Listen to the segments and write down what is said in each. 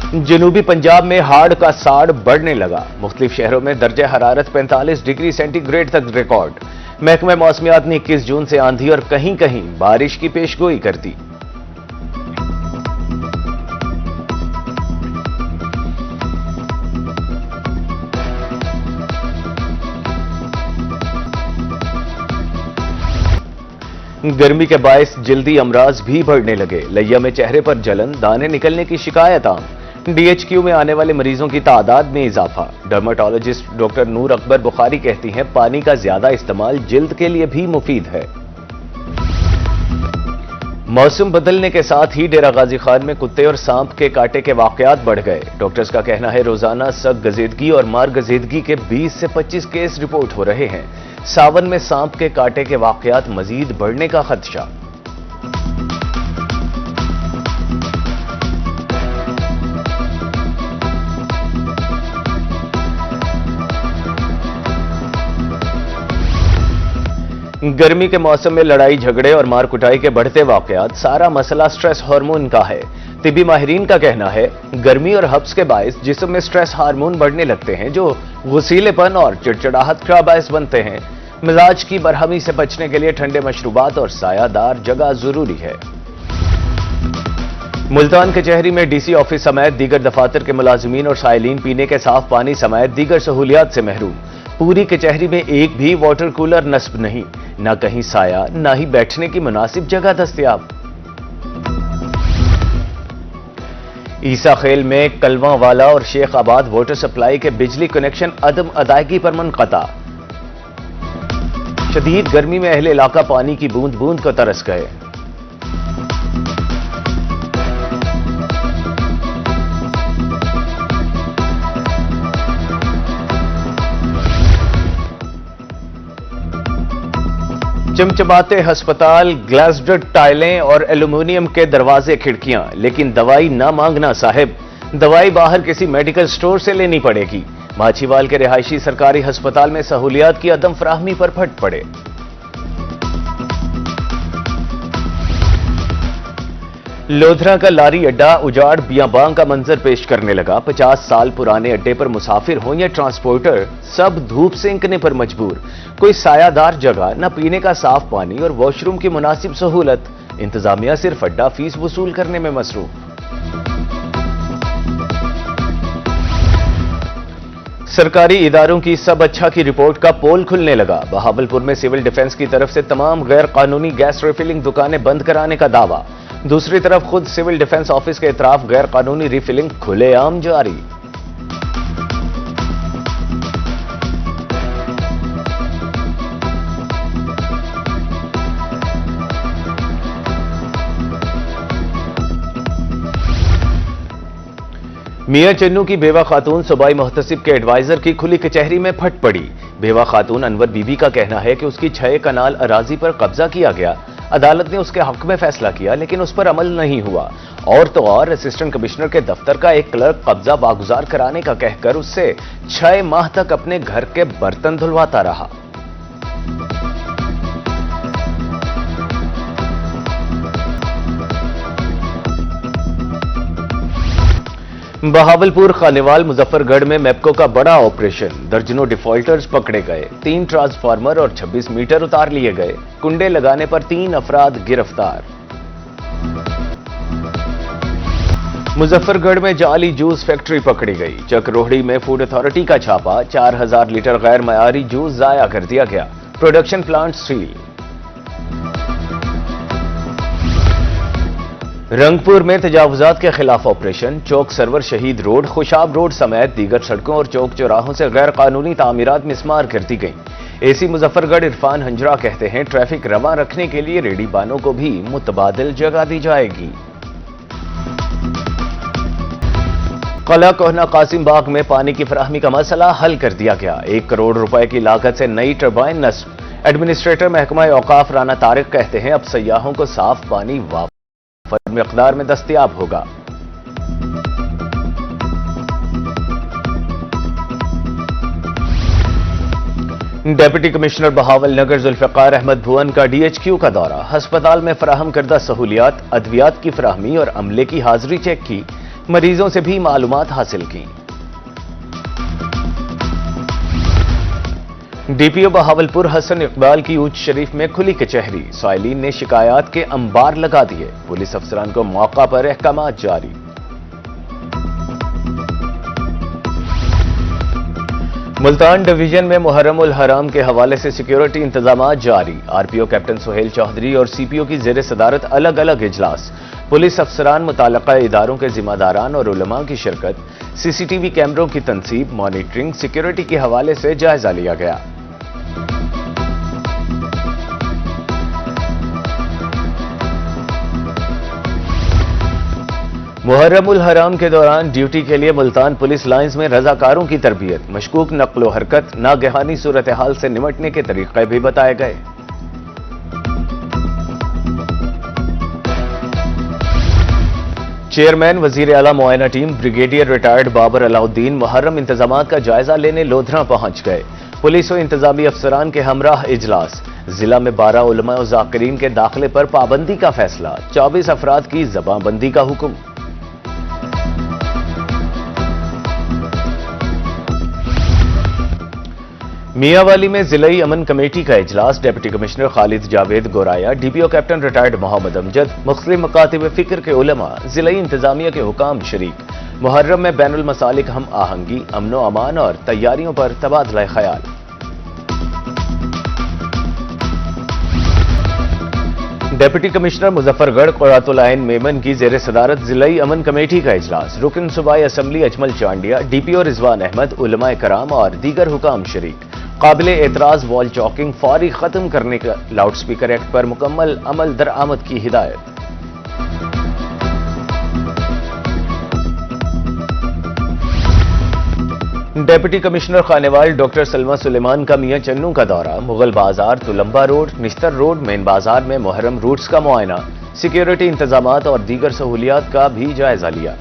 जनूबी पंजाब में हाड़ का साड़ बढ़ने लगा। मुख्तलिफ शहरों में दर्जे हरारत 45 डिग्री सेंटीग्रेड तक रिकॉर्ड। महकमा मौसमियात ने 21 जून से आंधी और कहीं कहीं बारिश की पेशगोई कर दी। गर्मी के बायस जल्दी अमराज भी बढ़ने लगे। लैया में चेहरे पर जलन, दाने निकलने की शिकायत आम। डीएचक्यू में आने वाले मरीजों की तादाद में इजाफा। डर्मेटोलॉजिस्ट डॉक्टर नूर अकबर बुखारी कहती हैं पानी का ज्यादा इस्तेमाल जिल्द के लिए भी मुफीद है। मौसम बदलने के साथ ही डेरा गाजी खान में कुत्ते और सांप के काटे के वाकयात बढ़ गए। डॉक्टर्स का कहना है रोजाना सग गजीदगी और मार गजीदगी के 20 से 25 केस रिपोर्ट हो रहे हैं। सावन में सांप के काटे के वाकयात मजीद बढ़ने का खदशा। गर्मी के मौसम में लड़ाई झगड़े और मार कुटाई के बढ़ते वाकयात, सारा मसला स्ट्रेस हार्मोन का है। तिबी माहिरीन का कहना है गर्मी और हब्स के बायस जिस्म में स्ट्रेस हार्मोन बढ़ने लगते हैं जो गुसीलेपन और चिड़चिड़ाहट का बायस बनते हैं। मिजाज की बरहमी से बचने के लिए ठंडे मशरूबात और सायादार जगह जरूरी है। मुल्तान कचहरी में डीसी ऑफिस समेत दीगर दफातर के मुलाजिमीन और साइलिन पीने के साफ पानी समेत दीगर सहूलियात से महरूम। पूरी कचहरी में एक भी वाटर कूलर नस्ब नहीं, न कहीं साया न ही बैठने की मुनासिब जगह दस्तयाब। ईसा खेल में कलवांवाला और शेख आबाद वाटर सप्लाई के बिजली कनेक्शन अदम अदायगी पर मुनक़ता। शदीद गर्मी में अहले इलाका पानी की बूंद बूंद को तरस गए। चमचमाते हस्पताल, ग्लास्ड टाइलें और एल्यूमिनियम के दरवाजे खिड़कियां, लेकिन दवाई ना मांगना साहिब। दवाई बाहर किसी मेडिकल स्टोर से लेनी पड़ेगी। माछीवाल के रिहायशी सरकारी अस्पताल में सहूलियात की अदम फराहमी पर फट पड़े। लोधरा का लारी अड्डा उजाड़ बियाबां का मंजर पेश करने लगा। 50 साल पुराने अड्डे पर मुसाफिर हो या ट्रांसपोर्टर, सब धूप सेंकने पर मजबूर। कोई सायादार जगह, न पीने का साफ पानी और वॉशरूम की मुनासिब सहूलत। इंतजामिया सिर्फ अड्डा फीस वसूल करने में मसरूफ। सरकारी इदारों की सब अच्छा की रिपोर्ट का पोल खुलने लगा। बहावलपुर में सिविल डिफेंस की तरफ से तमाम गैर कानूनी गैस रिफिलिंग दुकानें बंद कराने का दावा। दूसरी तरफ खुद सिविल डिफेंस ऑफिस के इतराफ गैर कानूनी रिफिलिंग खुलेआम जारी। मियां चन्नू की बेवा खातून सूबाई मुहतसिब के एडवाइजर की खुली कचहरी में फट पड़ी। बेवा खातून अनवर बीबी का कहना है कि उसकी 6 कनाल अराजी पर कब्जा किया गया। अदालत ने उसके हक में फैसला किया लेकिन उस पर अमल नहीं हुआ। और तो और असिस्टेंट कमिश्नर के दफ्तर का एक क्लर्क कब्जा वागुजार कराने का कहकर उससे 6 माह तक अपने घर के बर्तन धुलवाता रहा। बहावलपुर, खानेवाल, मुजफ्फरगढ़ में मैप्को का बड़ा ऑपरेशन। दर्जनों डिफॉल्टर्स पकड़े गए। 3 ट्रांसफार्मर और 26 मीटर उतार लिए गए। कुंडे लगाने पर 3 अफराद गिरफ्तार। मुजफ्फरगढ़ में जाली जूस फैक्ट्री पकड़ी गई। चकरोहड़ी में फूड अथॉरिटी का छापा। 4000 लीटर गैर मयारी जूस जाया कर दिया गया। Production plant seal. रंगपुर में तजावुजात के खिलाफ ऑपरेशन। चौक सरवर शहीद रोड, खुशाब रोड समेत दीगर सड़कों और चौक चौराहों से गैर कानूनी तामीरात मिसमार कर दी गई। एसी मुजफ्फरगढ़ इरफान हंजरा कहते हैं ट्रैफिक रवां रखने के लिए रेडी बानों को भी मुतबादिल जगह दी जाएगी। कला कोहना कासिम बाग में पानी की फराहमी का मसला हल कर दिया गया। 1 करोड़ रुपए की लागत से नई टरबाइन नस्ब। एडमिनिस्ट्रेटर महकमा औकाफ राना तारिक कहते हैं अब सयाहों को साफ पानी मकदार में दस्तयाब होगा। डेप्यूटी कमिश्नर बहावल नगर जुल्फिकार अहमद भुवन का डीएचक्यू का दौरा। अस्पताल में फराहम करदा सहूलियात, अद्वियात की फराहमी और अमले की हाजिरी चेक की। मरीजों से भी मालूमात हासिल की। डीपीओ बहावलपुर हसन इकबाल की ऊंच शरीफ में खुली कचहरी, साइलिन ने शिकायत के अंबार लगा दिए, पुलिस अफसरान को मौका पर अहकामात जारी। मुल्तान डिवीजन में मुहर्रम उल हराम के हवाले से सिक्योरिटी इंतजामात जारी, आरपीओ कैप्टन सुहेल चौधरी और सीपीओ की जेर सदारत अलग अलग इजलास, पुलिस अफसरान, मुताल्लिका इदारों के जिम्मेदारान और उलमा की शिरकत, सीसीटीवी कैमरों की तनसीब, मॉनिटरिंग, सिक्योरिटी के हवाले से जायजा लिया गया। मुहर्रम उल हराम के दौरान ड्यूटी के लिए मुल्तान पुलिस लाइंस में रजाकारों की तरबियत, मशकूक नक्लो हरकत, नागहानी सूरत हाल से निमटने के तरीके भी बताए गए। चेयरमैन वजीर आला मुआयना team brigadier retired Babar Alauddin Muharram इंतजामात का जायजा लेने लोधरा पहुंच गए, पुलिस और इंतजामी अफसरान के हमराह इजलास, जिला में 12 उलमा और जाकिरीन के दाखिले पर पाबंदी का फैसला, 24 अफराद की जबानबंदी का हुक्म। मियांवाली में जिलाई अमन कमेटी का इजलास, deputy commissioner Khalid Javed Goraya, DPO captain retired Mohammad Amjad, मुख्तलिफ मकातिब फिक्र के उलमा, जिलाई इंतजामिया के हुकाम शरीक, मुहर्रम में बैनुल मसालिक हम आहंगी, अमनो अमान और तैयारियों पर तबादला ख्याल। डिप्टी कमिश्नर मुजफ्फरगढ़ क़ुर्रतुल ऐन मेमन की जेर सदारत जिलाई अमन कमेटी का इजलास, रुकन सूबाई असम्बली अजमल चांडिया, डीपीओ रिजवान अहमद, उलमाए कराम और दीगर हुकाम शरीक, काबिल एतराज वॉल चौकिंग फौरी खत्म करने का लाउड स्पीकर एक्ट पर मुकम्मल अमल दरआमद की हिदायत। Deputy commissioner Khanewal doctor Salma Suleman का मियां चन्नू का दौरा, Mughal Bazaar, Tulamba road, Nishtar road, main Bazaar में मुहर्रम रूट्स का मुआयना, सिक्योरिटी इंतजामात और दीगर सहूलियात का भी जायजा लिया।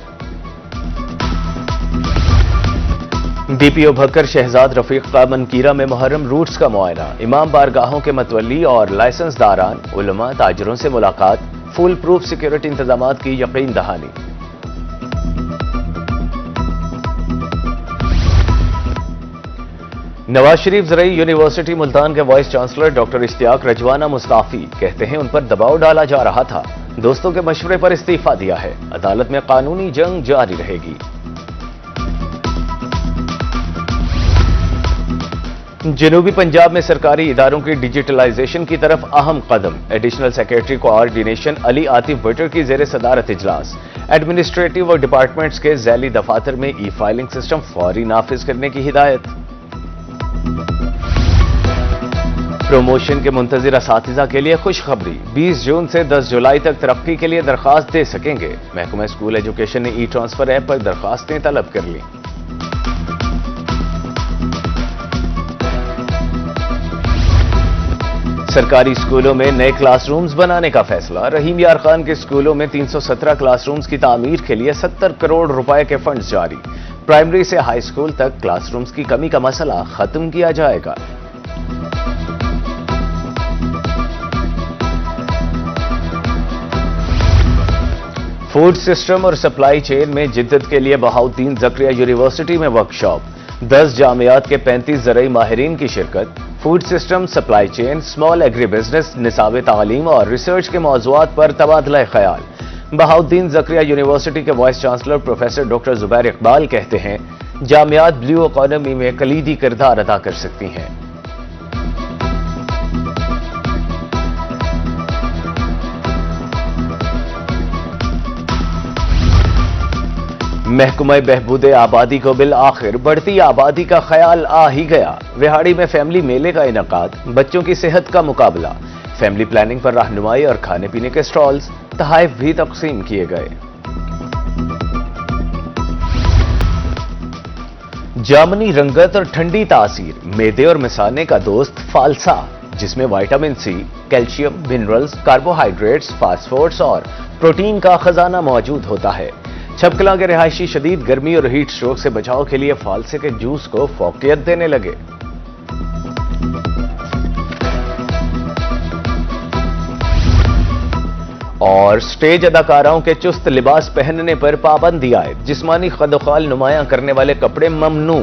डीपीओ भक्कर शहजाद रफीक का मनकीरा में मुहर्रम रूट्स का मुआयना, इमाम बारगाहों के मतवली और लाइसेंसदारान, उलमा, ताजरों से मुलाकात, फुल प्रूफ सिक्योरिटी इंतजामात की यकीन दहानी। नवाज शरीफ ज़रई यूनिवर्सिटी मुल्तान के vice chancellor doctor Ishtiyaq रजवाना Mustafi, कहते हैं उन पर दबाव डाला जा रहा था, दोस्तों के मशवरे पर इस्तीफा दिया है, अदालत में कानूनी जंग जारी रहेगी। जनूबी पंजाब में सरकारी इदारों की डिजिटलाइजेशन की तरफ अहम कदम, additional secretary coordination Ali Atif Buttar की जेर सदारत इजलास, एडमिनिस्ट्रेटिव और डिपार्टमेंट्स के झैली दफातर में ई फाइलिंग सिस्टम फौरी नाफिज करने की हिदायत। प्रमोशन के मुंतजिर असातिज़ा के लिए खुशखबरी, 20 जून से 10 जुलाई तक तरक्की के लिए दरखास्त दे सकेंगे, महकमा स्कूल एजुकेशन ने ई ट्रांसफर ऐप पर दरखास्तें तलब कर ली। सरकारी स्कूलों में नए क्लासरूम्स बनाने का फैसला, रहीम यार खान के स्कूलों में 317 क्लासरूम्स की तामीर के लिए 70 करोड़ रुपए के फंड्स जारी, प्राइमरी से हाई स्कूल तक क्लासरूम्स की कमी का मसला खत्म किया जाएगा। फूड सिस्टम और सप्लाई चेन में जिद्दत के लिए बहाउद्दीन ज़करिया यूनिवर्सिटी में वर्कशॉप, 10 जामियात के 35 ज़रई माहिरीन की शिरकत, food system, supply chain, small agri business, निसाब तालीम और रिसर्च के मौज़ूआत पर तबादला ख्याल। बहाउद्दीन ज़करिया यूनिवर्सिटी के vice chancellor professor doctor Zubair Iqbal कहते हैं, जामियात ब्लू इकोनॉमी में कलीदी किरदार अदा कर सकती हैं। महकमा बहबूद आबादी को बिल आखिर बढ़ती आबादी का ख्याल आ ही गया, विहाड़ी में फैमिली मेले का इनकाद, बच्चों की सेहत का मुकाबला, फैमिली प्लानिंग पर रहनुमाई और खाने पीने के स्टॉल्स, तहाइफ भी तकसीम किए गए। जामनी रंगत और ठंडी तासीर, मैदे और मिसाने का दोस्त फालसा, जिसमें vitamin C, calcium, minerals, carbohydrates, phosphorus और प्रोटीन का खजाना मौजूद होता है। छपकला के रिहायशी शदीद गर्मी और हीट स्ट्रोक से बचाव के लिए फालसे के जूस को फौकियत देने लगे। اور سٹیج اداکاراؤں کے چست لباس پہننے پر پابندی عائد، جسمانی خد و خال نمایاں کرنے والے کپڑے ممنوع۔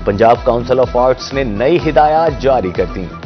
پنجاب کونسل آف آرٹس نے نئی ہدایات جاری کر دیں۔